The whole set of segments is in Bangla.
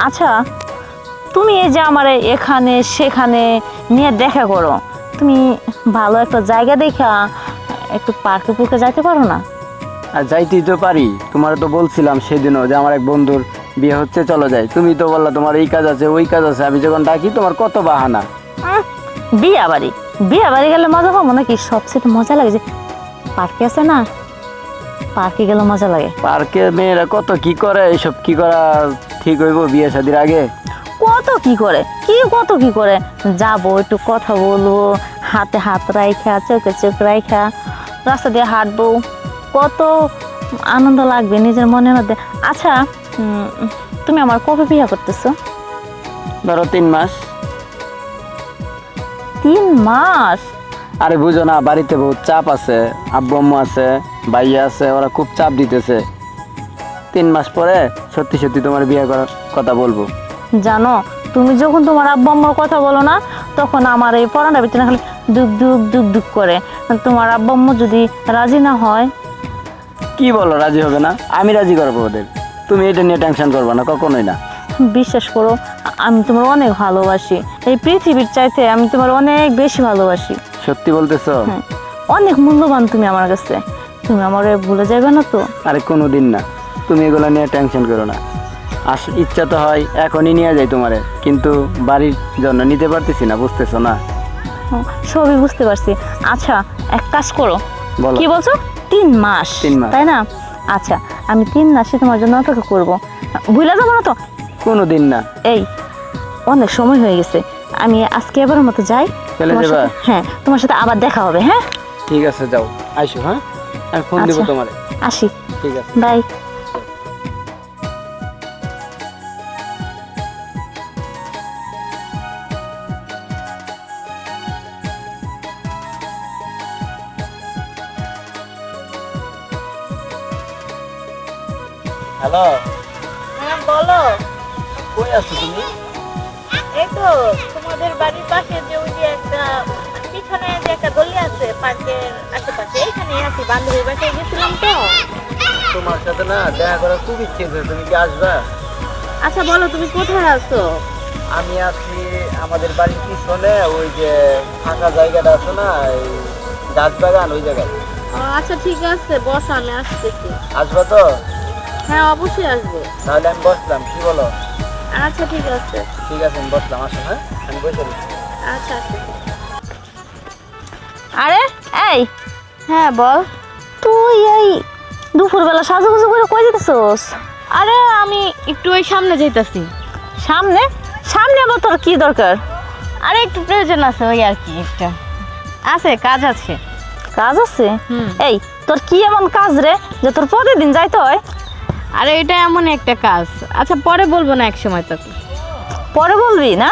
আচ্ছা, তুমি এই যে আমার এখানে সেখানে নিয়ে দেখা করো, তুমি ভালো একটা জায়গা দেখা একটু পার্কে পুরকে যাইতে পারো না? আর যাইতেই তো পারি, তোমার তো বলছিলাম সেদিনও যে আমার এক বন্ধুর বিয়ে হচ্ছে, চলো যাই। তুমি তো বললা তোমার এই কাজ আছে ওই কাজ আছে, আমি যখন ডাকি তোমার কত বাহানা। উম, বিয়া বাড়ি, বিয়া বাড়ি গেলে মজা পাবো নাকি? সবচেয়ে মজা লাগে যে পার্কে আছে না, পার্কে গেলে মজা লাগে। পার্কে মেয়েরা কত কি করে, এইসব কি করা ঠিক হইব বিয়ে শাদির আগে? কত কি করে, কত কি করে, যাবো একটু কথা বলবো, হাতে হাত রাইখা চোখে চোখ রাইখা রাস্তা দিয়ে হাঁটবো, কত আনন্দ লাগবে নিজের মনের মধ্যে। আচ্ছা, তুমি আমার কবে বিয়ে করতেছো? ধরো 3 মাস। 3 মাস? আরে বুঝো না, বাড়িতে বহুত চাপ আছে, আব্বু আম্মু আছে, ভাইয়া আছে, ওরা খুব চাপ দিতেছে। 3 মাস পরে সত্যি সত্যি তোমার বিয়ে করার কথা বলবো। জানো, তুমি যখন তোমার আব্বা আম্মার কথা বলো না, তখন আমার এই পড়াটা ভিতরে খালি দুক দুক দুক দুক করে। তোমার আব্বা আম্মু যদি রাজি না হয়? কি বলো, রাজি হবে না? আমি রাজি করবো ওদের, তুমি এটা নিয়ে টেনশন করবে না, কখনোই না। বিশ্বাস করো, আমি তোমার অনেক ভালোবাসি, এই পৃথিবীর চাইতে আমি তোমার অনেক বেশি ভালোবাসি। সত্যি বলতেছো? হ্যাঁ, অনেক মূল্যবান তুমি আমার কাছে, তুমি আমার ভুলে যাবে না তো? আরে কোনো দিন না, তুমি এগুলো নিয়ে টেনশন করো না। ইচ্ছা তো হয় এখনই নিয়ে যাই তোমারে, কিন্তু বাড়ির জন্য নিতে পারতেছি না, বুঝতেছো না? সবই বুঝতে পারছি। আচ্ছা, এক কাজ করো। বলো। কি বলছো? 3 মাস? 3 মাস। তাই না? আচ্ছা, আমি 3 মাসে তোমার জন্য অপেক্ষা করবো, ভুলে যাবো না তো? কোনো দিন না। এই, অনেক সময় হয়ে গেছে, আমি আজকে এবারের মতো যাই। চলে তোমার যাবা? সাথে- হ্যাঁ, তোমার সাথে আবার দেখা হবে। হ্যাঁ, ঠিক আছে, যাও, আইসো। হ্যাঁ, আমি ফোন দিব আচ্ছা। তোমারে। আসি, ঠিক আছে। বাই। হ্যালো, হ্যাঁ বলো। কই আছো তুমি? এই তো তোমাদের বাড়ির পাশে যে ওই যে একটা পিছনে যে একটা গলি আছে পার্কের আশেপাশে, এখানেই আছি, বান্ধবীর বাসায় গেছিলাম তো। তোমার সাথে না দেখা করার খুব ইচ্ছে হয়েছে, তুমি কি আসবা? আচ্ছা বলো, তুমি কোথায় আছো? আমি আছি আমাদের বাড়ির পিছনে, ওই যে ফাঁকা জায়গাটা আছে না, এই গাছ বাগান, ওই জায়গায়। আচ্ছা ঠিক আছে, বসো, আমি আসতেছি। আসবা তো? হ্যাঁ অবশ্যই আসবো। তাহলে আমি বসলাম, কি বলো? আচ্ছা ঠিক আছে। ঠিক আছে, আমি বসলাম, আসো। হ্যাঁ, আমি বসে রয়েছি। আচ্ছা আচ্ছা। আরে এই, হ্যাঁ বল। তুই এই দুপুরবেলা সাজুগুজু করে কই যেতেছস? আরে আমি একটু ওই সামনে যাইতাছি। সামনে? সামনে আবার তোর কি দরকার? আরে একটু প্রয়োজন আছে, ওই আর কি, একটা আছে, কাজ আছে। কাজ আছে? এই, তোর কি এমন কাজ রে যে তোর প্রতিদিন যাইতে হয়? আরে এটা এমন একটা কাজ, আচ্ছা পরে বলবো না, এক সময় তোকে। পরে বলবি না?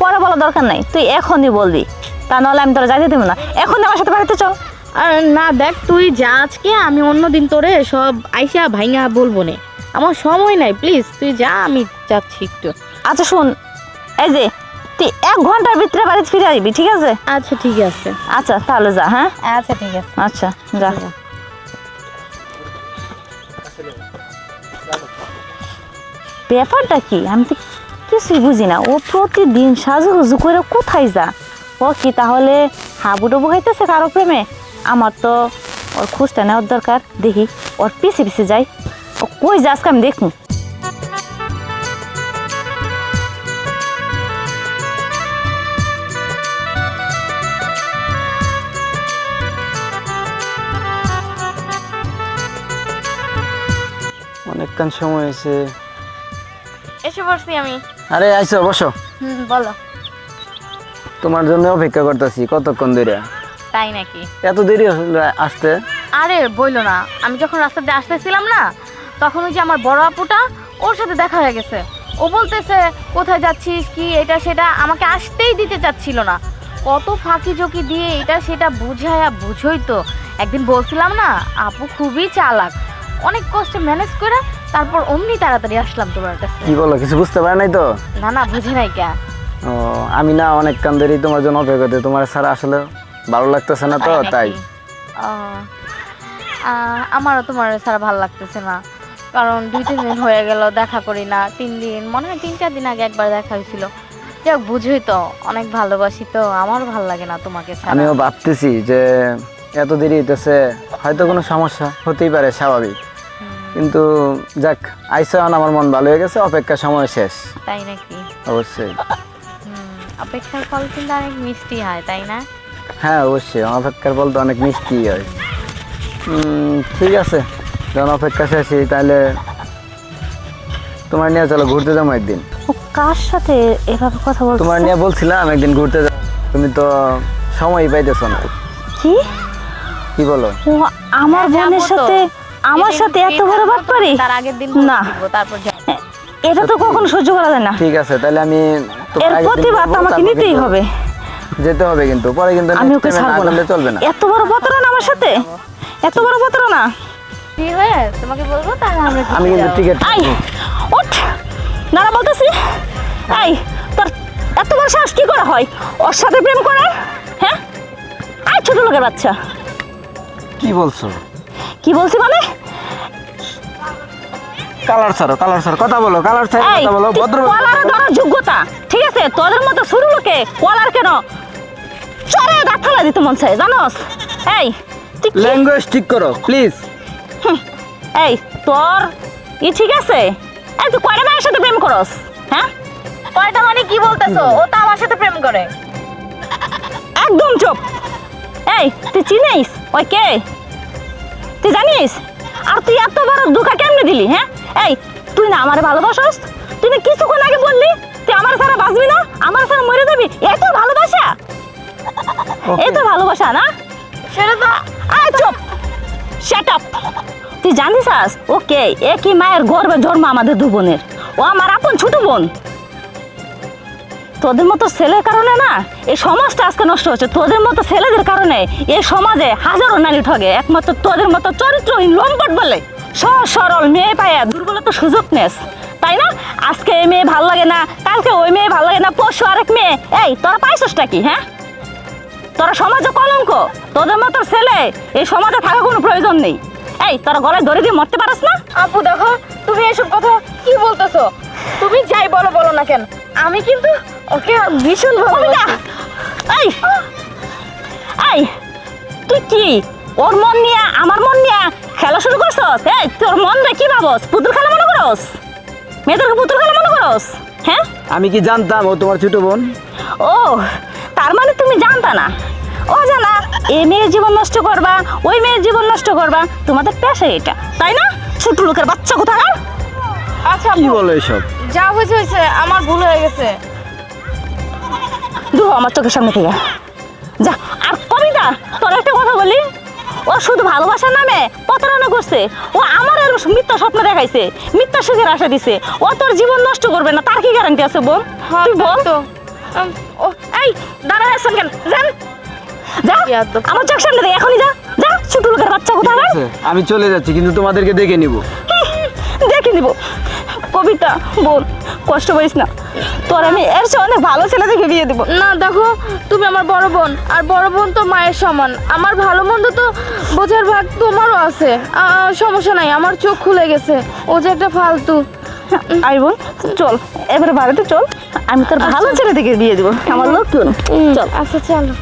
পরে বলার দরকার নাই, তুই এখনই বলবি, তা নাহলে আমি তোরা যাইতে দেবো না। এখন আমার সাথে বাড়িতে চল। আর না দেখ, তুই যা, আজকে আমি অন্যদিন তোরে সব আইসা ভাইঙা বলবো না, আমার সময় নাই, প্লিজ তুই যা, আমি যাচ্ছি একটু। আচ্ছা শুন, এই যে তুই 1 ঘন্টার ভিতরে বাড়িতে ফিরে আসবি, ঠিক আছে? আচ্ছা ঠিক আছে। আচ্ছা তাহলে যা। হ্যাঁ আচ্ছা ঠিক আছে। আচ্ছা যা। ব্যাপারটা কি আমি তো কিছুই বুঝি না, ও প্রতিদিন সাজুগুজু করে কোথায় যা? ও কি তাহলে হাবুডুবু হইতেছে কারো প্রেমে? আমার তো ওর খোঁজটা নেওয়ার দরকার, দেখি ওর পিছে পিছে যাই, ও কই যা আজকে আমি দেখুন। অনেকক্ষণ সময় হয়েছে। এসে পড়ছি আমি। আরে আইসো, বসো। বলো। তোমার জন্য অপেক্ষা করতেছি কতক্ষণ ধরে। তাই নাকি? এত দেরি হলো আসতে? আরে বইলো না, আমি যখন রাস্তা দিয়ে আসতেছিলাম না, তখন ওই যে আমার বড় আপুটা, ওর সাথে দেখা হয়ে গেছে। ও বলতেছে কোথায় যাচ্ছিস কি এটা সেটা, আমাকে আসতেই দিতে চাচ্ছিল না, কত ফাঁকি ঝুঁকি দিয়ে এটা সেটা বুঝায়া, বুঝোই তো। একদিন বলছিলাম না, আপু খুবই চালাক, অনেক কষ্টে ম্যানেজ করে তারপর অমনি তাড়াতাড়ি আসলাম তোমার কাছে। কি বলো, কিছু বুঝতে পারে নাই তো? না না, বুঝি নাই কে। ও, আমি না অনেকক্ষণ ধরেই তোমার জন্য অপেক্ষা করতে, তোমার ছাড়া আসলে ভালো লাগতেছে না তো, তাই। আমারও তোমার ছাড়া ভালো লাগতেছে না। কারণ 2-3 দিন হয়ে গেল দেখা করি না, 3 দিন মনে হয় 3-4 দিন আগে একবার দেখা হয়েছিল। যাক বুঝই তো অনেক ভালোবাসি তো, আমার ভালো লাগে না তোমাকে ছাড়া। আমিও ভাবতেছি যে এত দেরি হইতেছে, হয়তো কোনো সমস্যা হতেই পারে, স্বাভাবিক। কিন্তু যাক, আইসা আমার মন ভালো হয়ে গেছে, অপেক্ষা সময় শেষ। তাই নাকি? অবশ্যই। অপেক্ষার ফল কিন্তু অনেক মিষ্টি হয়, তাই না? হ্যাঁ অবশ্যই, অপেক্ষার বলতে অনেক মিষ্টি হয়। ঠিক আছে, যখন অপেক্ষা শেষই, তাহলে তোমার নিয়ে চলো ঘুরতে যাবো একদিন। ও কার সাথে এভাবে কথা বলছো? তোমার নিয়ে বলছিলাম একদিন ঘুরতে যাবো, তুমি তো সময়ই পাইতেছো না। কি কি বলো? ও আমার হ্যাঁ, বোনের যাবো তো। সাথে আমার যেদিন সাথে এত free বড় থাকবো বাট পারি? তার আগের দিন না। বলবো, তারপর যাবো। এটা তো কখনো সহ্য করা যায় না। ঠিক আছে, তাহলে আমি তোমার এর আগের দিন প্রতিবাদ বলবো, আমাকে তারপর নিতেই কিন্তু হবে। যেতে হবে, কিন্তু পরে কিন্তু আমি next ওকে time এ না ছাড়বো না। করলে চলবে না। এত বড় প্রতারণা আমার সাথে, এত বড় প্রতারণা। ফ্রি হয়ে তোমাকে বলবো, তাহলে আমরা আমি ঘুরতে কিন্তু যাবো। টিকিট আই ওঠ, দাঁড়া বলতেছি। আই তোর এত বড় সাহস কি করে হয় ওর সাথে প্রেম করার? হ্যাঁ, আই ছোট লোকের বাচ্চা। কি বলছো? কি বলছি মানে? কালার ছাড়ো, কালার ছাড়ো, কথা বলো, কালার ছাড়ো, এই কথা বলো, তুই ভদ্রভাবে কথা কলারে বলো। ধরার যোগ্যতা ঠিক আছে? তোদের মতো শুরু লোকে কলার কেন চরে দাঁত ফালা দিতে মন চায় জানোস? এই তুই কি- ল্যাঙ্গুয়েজ ঠিক করো প্লিজ। এই তোর ঠিক আছে? এই তুই কয়টা মেয়ের সাথে প্রেম করস? হ্যাঁ, কয়টা মানে কি বলতেছো? ও তো আমার সাথে প্রেম করে। একদম চুপ। এই তুই চিনিস ওই কে? তুই জানিস? আর তুই এত বড় ধোঁকা কেমনে দিলি? হ্যাঁ, এই তুই না আমারে ভালোবাসস? তুই না কিছুক্ষণ আগে বললি তুই আমার ছাড়া বাঁচবি না, আমার ছাড়া মরে যাবি। এত ভালোবাসা, এত ভালোবাসা না? সেটা তো আয় চুপ, শাট আপ। তুই জানিস ও কে? একই মায়ের গর্ভে জন্ম আমাদের দু বোনের। ও আমার আপন ছোট বোন। তোদের মতো ছেলের কারণে না এই সমাজটা আজকে নষ্ট হচ্ছে। তোদের মতো ছেলেদের কারণে এই সমাজে হাজারো নারী ঠগে। একমাত্র তোদের মতো চরিত্রহীন লম্পট বলে সহজ সরল মেয়ে পায়ে দুর্বলতা সুযোগ নেস, তাই না? আজকে এই মেয়ে ভালো লাগে না, কালকে ওই মেয়ে ভালো লাগে না, পরশু আরেক মেয়ে। এই তোরা পাইছসটা কি? হ্যাঁ, তোরা সমাজে কলঙ্ক। তোদের মতো ছেলে এই সমাজে থাকার কোনো প্রয়োজন নেই। এই তোরা গলায় ধরে দিয়ে মরতে পারস না? আপু দেখো, তুমি এসব কথা কি বলতেছো? তুমি যাই বলো বলো না কেন, আমি কিন্তু ওকে ভীষণ কবিতা, ভালোবাসি। এই এই তুই কি ওর মন নিয়ে আমার মন নিয়ে খেলা শুরু করছস? এই তোর মন রে কি ভাবস? পুতুল খেলা মনে করস? মেয়েদেরকে পুতুল খেলা মনে করস? হ্যাঁ, আমি কি জানতাম ও তোমার ছোট বোন? ও তার মানে তুমি জানতা না? ও জানা এই মেয়ের জীবন নষ্ট করবা, ওই মেয়ের জীবন নষ্ট করবা, তোমাদের পেশা এটা, তাই না? ছোট লোকের বাচ্চা কোথাকার। আচ্ছা কি আপু, বলো এসব? যা হয়েছে হয়েছে, আমার ভুল হয়ে গেছে। দূর হ আমার চোখের সামনে থেকে যা। আর কবিতা, তোর একটা কথা বলি, ও শুধু ভালোবাসার নামে প্রতারণা করছে। ও আমার এর মিথ্যা স্বপ্ন দেখাইছে, মিথ্যা সুখের আশা দিছে। ও তোর জীবন নষ্ট করবে না, তার কি গ্যারান্টি আছে বল? তুই বল তো ও এই দাঁড়া আছেন কেন? যান যা, ইয়াদ্দব। আমার চোখের সামনে থেকে এখনই যা। যা ছোট লোকের বাচ্চা কোথাকার। আমি চলে যাচ্ছি, কিন্তু তোমাদেরকে দেখে নিব। দেখে নিব। কবিতা বোন, কষ্ট পাইস না, তোর আমি এর চেয়ে অনেক ভালো ছেলে দেখে বিয়ে দেবো। না দেখো, তুমি আমার বড় বোন, আর বড় বোন তো মায়ের সমান। আমার ভালো মন্দ তো বোঝার ভাগ তোমারও আছে। সমস্যা নাই, আমার চোখ খুলে গেছে। ও যে একটা ফালতু। আই বোন চল, এবারে বাড়িতে চল, আমি তোর ভালো ছেলে দেখে বিয়ে দেবো। আমার লোক চল। আচ্ছা চলো।